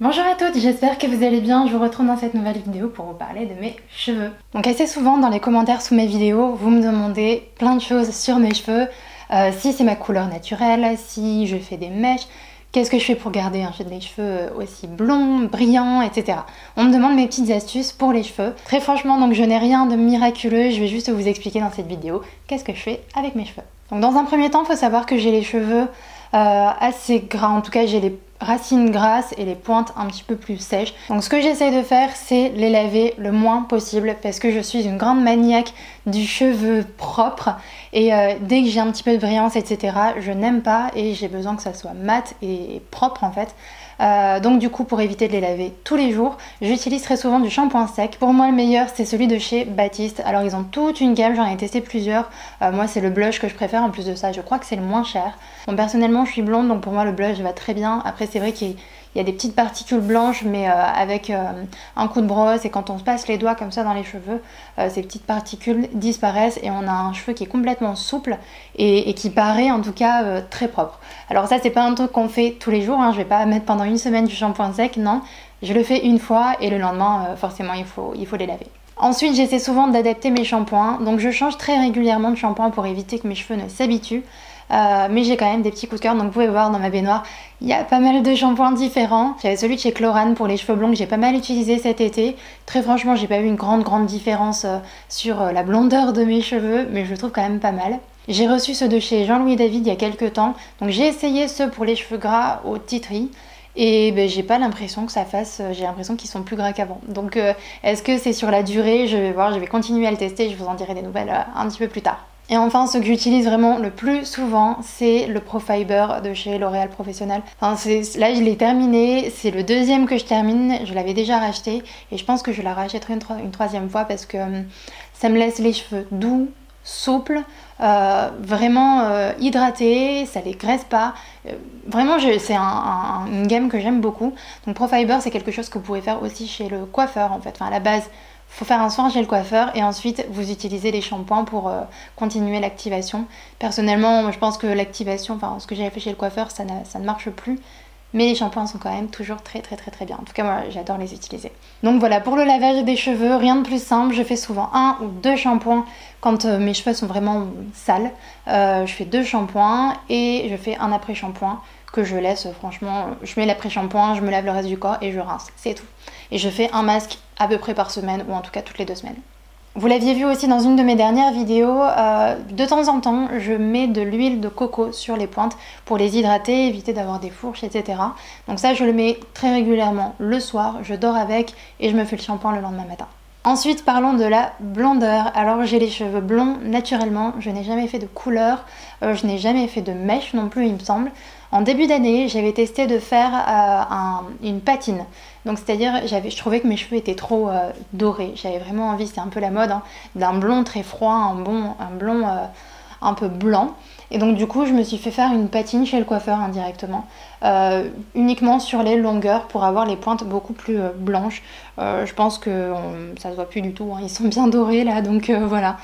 Bonjour à toutes, j'espère que vous allez bien. Je vous retrouve dans cette nouvelle vidéo pour vous parler de mes cheveux. Donc assez souvent dans les commentaires sous mes vidéos, vous me demandez plein de choses sur mes cheveux. Si c'est ma couleur naturelle, si je fais des mèches, qu'est-ce que je fais pour garder les cheveux aussi blonds, brillants, etc. On me demande mes petites astuces pour les cheveux. Très franchement, donc je n'ai rien de miraculeux, je vais juste vous expliquer dans cette vidéo qu'est-ce que je fais avec mes cheveux. Donc dans un premier temps, il faut savoir que j'ai les cheveux assez gras, en tout cas j'ai les racines grasses et les pointes un petit peu plus sèches. Donc ce que j'essaie de faire, c'est les laver le moins possible parce que je suis une grande maniaque du cheveu propre et dès que j'ai un petit peu de brillance, etc., je n'aime pas et j'ai besoin que ça soit mat et propre en fait. Donc du coup, pour éviter de les laver tous les jours, j'utilise très souvent du shampoing sec. Pour moi, le meilleur, c'est celui de chez Baptiste. Alors ils ont toute une gamme, j'en ai testé plusieurs. Moi, c'est le blush que je préfère. En plus de ça, je crois que c'est le moins cher. Bon, personnellement, je suis blonde, donc pour moi, le blush va très bien. Après, c'est vrai qu'il y a des petites particules blanches, mais avec un coup de brosse et quand on se passe les doigts comme ça dans les cheveux, ces petites particules disparaissent et on a un cheveu qui est complètement souple et qui paraît en tout cas très propre. Alors ça, c'est pas un truc qu'on fait tous les jours, hein. Je vais pas mettre pendant une semaine du shampoing sec, non. Je le fais une fois et le lendemain, forcément, il faut les laver. Ensuite, j'essaie souvent d'adapter mes shampoings, donc je change très régulièrement de shampoing pour éviter que mes cheveux ne s'habituent. Mais j'ai quand même des petits coups de cœur, donc vous pouvez voir dans ma baignoire, il y a pas mal de shampoings différents. J'avais celui de chez Chlorane pour les cheveux blonds que j'ai pas mal utilisé cet été. Très franchement, j'ai pas eu une grande différence sur la blondeur de mes cheveux, mais je le trouve quand même pas mal. J'ai reçu ceux de chez Jean-Louis David il y a quelques temps, donc j'ai essayé ceux pour les cheveux gras au tea tree. Et ben, j'ai pas l'impression que ça fasse, j'ai l'impression qu'ils sont plus gras qu'avant. Donc est-ce que c'est sur la durée? Je vais voir, je vais continuer à le tester, je vous en dirai des nouvelles un petit peu plus tard. Et enfin, ce que j'utilise vraiment le plus souvent, c'est le Pro Fiber de chez L'Oréal Professionnel. Enfin, là, je l'ai terminé, c'est le deuxième que je termine, je l'avais déjà racheté et je pense que je la rachèterai une troisième fois parce que ça me laisse les cheveux doux, souples, vraiment hydratés, ça les graisse pas. Vraiment, c'est une gamme que j'aime beaucoup. Donc Pro Fiber, c'est quelque chose que vous pouvez faire aussi chez le coiffeur en fait. Enfin, à la base, faut faire un soin chez le coiffeur et ensuite vous utilisez les shampoings pour continuer l'activation. Personnellement, je pense que l'activation, enfin ce que j'avais fait chez le coiffeur, ça ne marche plus. Mais les shampoings sont quand même toujours très bien. En tout cas, moi, j'adore les utiliser. Donc voilà, pour le lavage des cheveux, rien de plus simple. Je fais souvent 1 ou 2 shampoings quand mes cheveux sont vraiment sales. Je fais 2 shampoings et je fais un après-shampoing que je laisse, franchement, je mets l'après-shampoing, je me lave le reste du corps et je rince, c'est tout. Et je fais un masque à peu près par semaine ou en tout cas toutes les 2 semaines. Vous l'aviez vu aussi dans une de mes dernières vidéos, de temps en temps je mets de l'huile de coco sur les pointes pour les hydrater, éviter d'avoir des fourches, etc. Donc ça je le mets très régulièrement le soir, je dors avec et je me fais le shampoing le lendemain matin. Ensuite parlons de la blondeur. Alors j'ai les cheveux blonds naturellement, je n'ai jamais fait de couleur, je n'ai jamais fait de mèche non plus il me semble. En début d'année, j'avais testé de faire une patine. Donc c'est-à-dire, je trouvais que mes cheveux étaient trop dorés. J'avais vraiment envie, c'est un peu la mode, hein, d'un blond très froid, un blond un peu blanc. Et donc du coup, je me suis fait faire une patine chez le coiffeur indirectement, uniquement sur les longueurs pour avoir les pointes beaucoup plus blanches. Je pense que ça se voit plus du tout, hein, ils sont bien dorés là, donc voilà.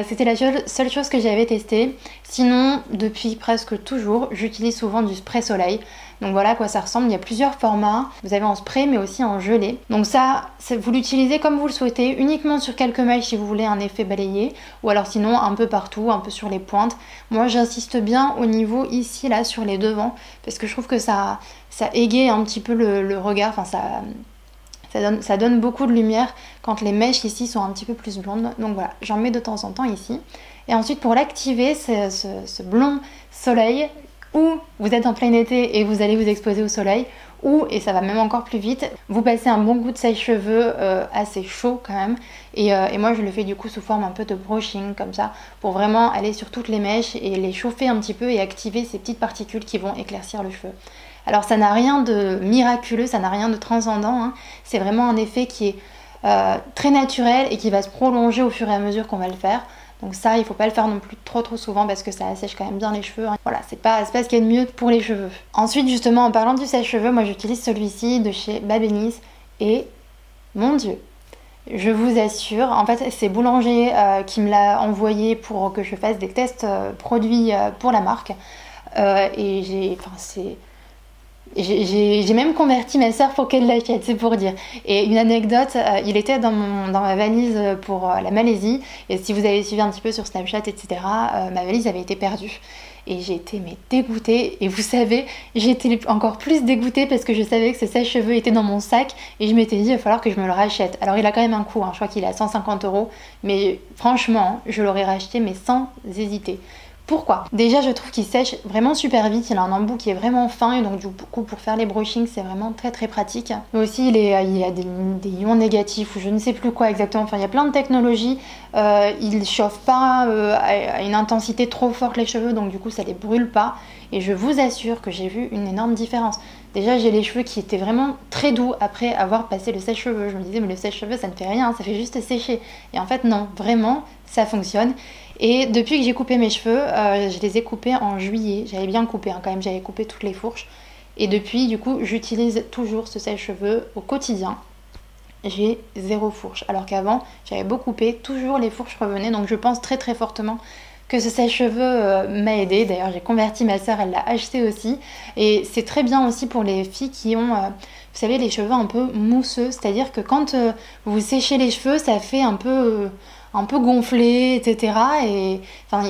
C'était la seule chose que j'avais testée. Sinon, depuis presque toujours, j'utilise souvent du spray soleil. Donc voilà à quoi ça ressemble. Il y a plusieurs formats. Vous avez en spray mais aussi en gelé. Donc ça, vous l'utilisez comme vous le souhaitez, uniquement sur quelques mèches si vous voulez un effet balayé. Ou alors sinon un peu partout, un peu sur les pointes. Moi j'insiste bien au niveau ici, là, sur les devants. Parce que je trouve que ça égaye un petit peu le regard. Enfin ça donne beaucoup de lumière quand les mèches ici sont un petit peu plus blondes. Donc voilà, j'en mets de temps en temps ici. Et ensuite pour l'activer, ce blond soleil, ou vous êtes en plein été et vous allez vous exposer au soleil, ou, et ça va même encore plus vite, vous passez un bon coup de sèche-cheveux assez chaud quand même. Et moi je le fais du coup sous forme un peu de brushing comme ça, pour vraiment aller sur toutes les mèches et les chauffer un petit peu et activer ces petites particules qui vont éclaircir le cheveu. Alors ça n'a rien de miraculeux, ça n'a rien de transcendant, hein. C'est vraiment un effet qui est très naturel et qui va se prolonger au fur et à mesure qu'on va le faire. Donc ça, il ne faut pas le faire non plus trop souvent parce que ça assèche quand même bien les cheveux, hein. Voilà, c'est pas ce qu'il y a de mieux pour les cheveux. Ensuite, justement, en parlant du sèche-cheveux, moi j'utilise celui-ci de chez Babénis et mon Dieu, je vous assure, en fait c'est Boulanger qui me l'a envoyé pour que je fasse des tests produits pour la marque et J'ai même converti ma soeur pour qu'elle l'achète, c'est pour dire. Et une anecdote, il était dans ma valise pour la Malaisie. Et si vous avez suivi un petit peu sur Snapchat, etc., ma valise avait été perdue. Et j'ai été dégoûtée. Et vous savez, j'ai été encore plus dégoûtée parce que je savais que ce sèche-cheveux était dans mon sac. Et je m'étais dit, il va falloir que je me le rachète. Alors il a quand même un coût, hein, je crois qu'il est à 150 €. Mais franchement, je l'aurais racheté, mais sans hésiter. Pourquoi? Déjà, je trouve qu'il sèche vraiment super vite, il a un embout qui est vraiment fin et donc du coup pour faire les brushings c'est vraiment très très pratique. Mais aussi il y a des ions négatifs ou je ne sais plus quoi exactement, enfin il y a plein de technologies, il chauffe pas à une intensité trop forte les cheveux donc du coup ça les brûle pas et je vous assure que j'ai vu une énorme différence. Déjà j'ai les cheveux qui étaient vraiment très doux après avoir passé le sèche-cheveux, je me disais mais le sèche-cheveux ça ne fait rien, ça fait juste sécher et en fait non, vraiment ça fonctionne. Et depuis que j'ai coupé mes cheveux, je les ai coupés en juillet. J'avais bien coupé hein, quand même, j'avais coupé toutes les fourches. Et depuis, du coup, j'utilise toujours ce sèche-cheveux au quotidien. J'ai 0 fourche. Alors qu'avant, j'avais beau couper, toujours les fourches revenaient. Donc je pense très très fortement que ce sèche-cheveux m'a aidé. D'ailleurs, j'ai converti ma soeur, elle l'a acheté aussi. Et c'est très bien aussi pour les filles qui ont, vous savez, les cheveux un peu mousseux. C'est-à-dire que quand vous séchez les cheveux, ça fait un peu gonflé, etc. Et enfin,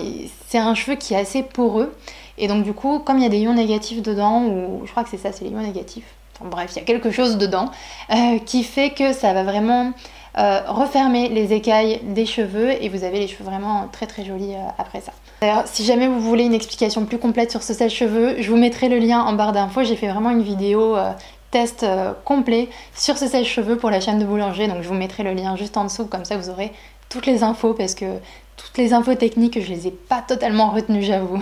c'est un cheveu qui est assez poreux. Et donc du coup, comme il y a des ions négatifs dedans, ou je crois que c'est ça, c'est les ions négatifs. Enfin bref, il y a quelque chose dedans qui fait que ça va vraiment refermer les écailles des cheveux et vous avez les cheveux vraiment très très jolis après ça. D'ailleurs, si jamais vous voulez une explication plus complète sur ce sèche-cheveux, je vous mettrai le lien en barre d'infos. J'ai fait vraiment une vidéo test complet sur ce sèche-cheveux pour la chaîne de Boulanger, donc je vous mettrai le lien juste en dessous, comme ça vous aurez toutes les infos, parce que toutes les infos techniques, je les ai pas totalement retenues, j'avoue.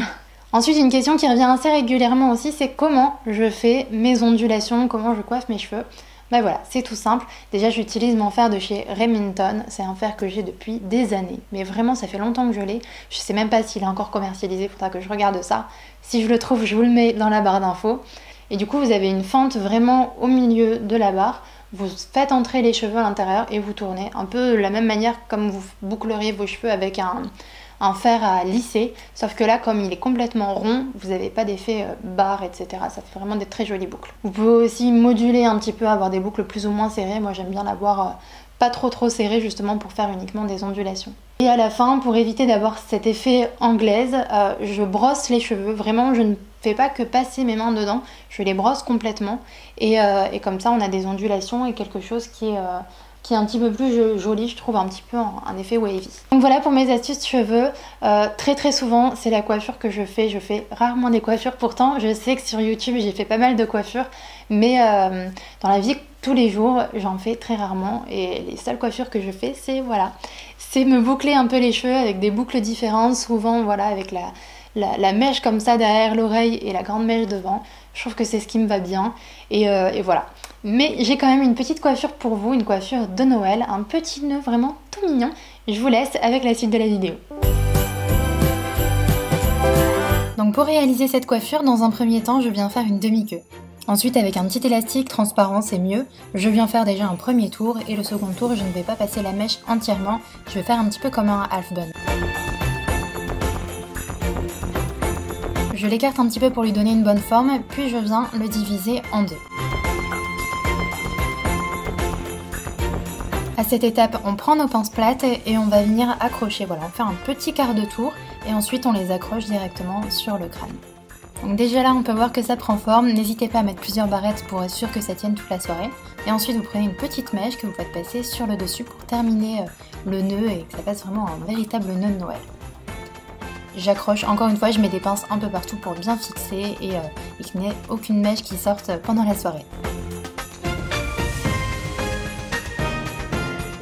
Ensuite, une question qui revient assez régulièrement aussi, c'est comment je fais mes ondulations, comment je coiffe mes cheveux. Ben voilà, c'est tout simple. Déjà, j'utilise mon fer de chez Remington. C'est un fer que j'ai depuis des années. Mais vraiment, ça fait longtemps que je l'ai. Je sais même pas s'il est encore commercialisé, il faudra que je regarde ça. Si je le trouve, je vous le mets dans la barre d'infos. Et du coup, vous avez une fente vraiment au milieu de la barre. Vous faites entrer les cheveux à l'intérieur et vous tournez. Un peu de la même manière comme vous boucleriez vos cheveux avec un fer à lisser. Sauf que là, comme il est complètement rond, vous n'avez pas d'effet barre, etc. Ça fait vraiment des très jolies boucles. Vous pouvez aussi moduler un petit peu, avoir des boucles plus ou moins serrées. Moi, j'aime bien l'avoir pas trop serrée justement pour faire uniquement des ondulations. Et à la fin, pour éviter d'avoir cet effet anglaise, je brosse les cheveux. Vraiment, je ne fais pas que passer mes mains dedans, je les brosse complètement. Et comme ça, on a des ondulations et quelque chose qui est un petit peu plus joli, je trouve, un petit peu un effet wavy. Donc voilà pour mes astuces cheveux. Très souvent, c'est la coiffure que je fais rarement des coiffures. Pourtant, je sais que sur YouTube, j'ai fait pas mal de coiffures, mais dans la vie tous les jours, j'en fais très rarement. Et les seules coiffures que je fais, c'est voilà, c'est me boucler un peu les cheveux avec des boucles différentes, souvent voilà avec la mèche comme ça derrière l'oreille et la grande mèche devant. Je trouve que c'est ce qui me va bien et voilà. Mais j'ai quand même une petite coiffure pour vous, une coiffure de Noël, un petit nœud vraiment tout mignon. Je vous laisse avec la suite de la vidéo. Donc pour réaliser cette coiffure, dans un premier temps, je viens faire une demi-queue. Ensuite, avec un petit élastique transparent, c'est mieux. Je viens faire déjà un premier tour et le second tour, je ne vais pas passer la mèche entièrement. Je vais faire un petit peu comme un half bun. Je l'écarte un petit peu pour lui donner une bonne forme, puis je viens le diviser en deux. À cette étape, on prend nos pinces plates et on va venir accrocher. Voilà, on fait un petit quart de tour et ensuite on les accroche directement sur le crâne. Donc déjà là, on peut voir que ça prend forme. N'hésitez pas à mettre plusieurs barrettes pour être sûr que ça tienne toute la soirée. Et ensuite, vous prenez une petite mèche que vous faites passer sur le dessus pour terminer le nœud et que ça fasse vraiment un véritable nœud de Noël. J'accroche, encore une fois, je mets des pinces un peu partout pour bien fixer et qu'il n'y ait aucune mèche qui sorte pendant la soirée.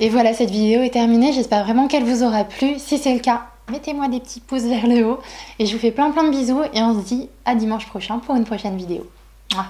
Et voilà, cette vidéo est terminée, j'espère vraiment qu'elle vous aura plu. Si c'est le cas, mettez-moi des petits pouces vers le haut. Et je vous fais plein de bisous et on se dit à dimanche prochain pour une prochaine vidéo. Mouah.